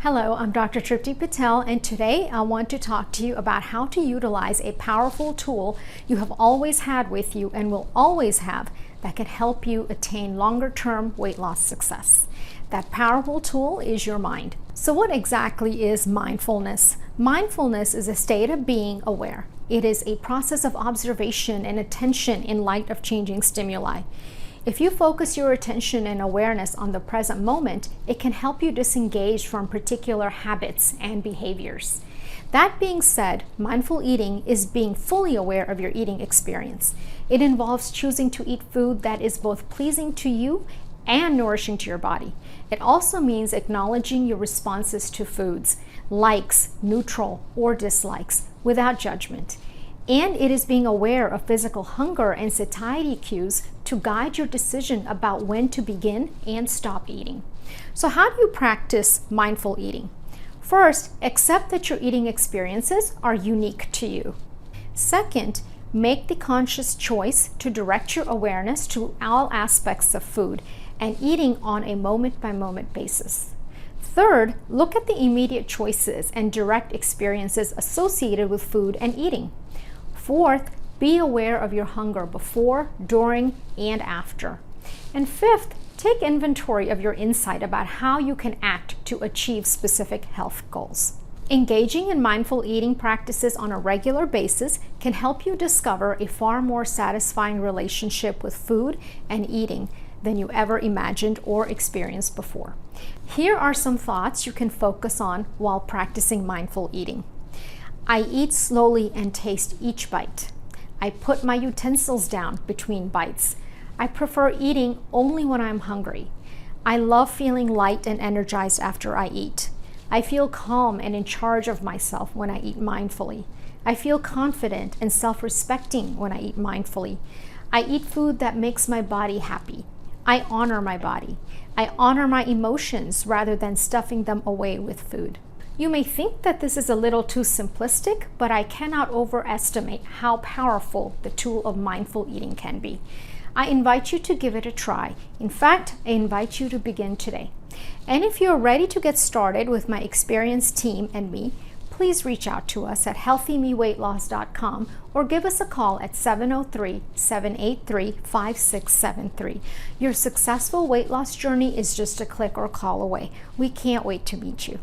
Hello, I'm Dr. Trupti Patel, and today I want to talk to you about how to utilize a powerful tool you have always had with you and will always have that can help you attain longer-term weight loss success. That powerful tool is your mind. So what exactly is mindfulness? Mindfulness is a state of being aware. It is a process of observation and attention in light of changing stimuli. If you focus your attention and awareness on the present moment, it can help you disengage from particular habits and behaviors. That being said, mindful eating is being fully aware of your eating experience. It involves choosing to eat food that is both pleasing to you and nourishing to your body. It also means acknowledging your responses to foods, likes, neutral, or dislikes, without judgment. And it is being aware of physical hunger and satiety cues to guide your decision about when to begin and stop eating. So how do you practice mindful eating? First, accept that your eating experiences are unique to you. Second, make the conscious choice to direct your awareness to all aspects of food and eating on a moment-by-moment basis. Third, look at the immediate choices and direct experiences associated with food and eating. Fourth, be aware of your hunger before, during, and after. And fifth, take inventory of your insight about how you can act to achieve specific health goals. Engaging in mindful eating practices on a regular basis can help you discover a far more satisfying relationship with food and eating than you ever imagined or experienced before. Here are some thoughts you can focus on while practicing mindful eating. I eat slowly and taste each bite. I put my utensils down between bites. I prefer eating only when I'm hungry. I love feeling light and energized after I eat. I feel calm and in charge of myself when I eat mindfully. I feel confident and self-respecting when I eat mindfully. I eat food that makes my body happy. I honor my body. I honor my emotions rather than stuffing them away with food. You may think that this is a little too simplistic, but I cannot overestimate how powerful the tool of mindful eating can be. I invite you to give it a try. In fact, I invite you to begin today. And if you're ready to get started with my experienced team and me, please reach out to us at healthymeweightloss.com or give us a call at 703-783-5673. Your successful weight loss journey is just a click or call away. We can't wait to meet you.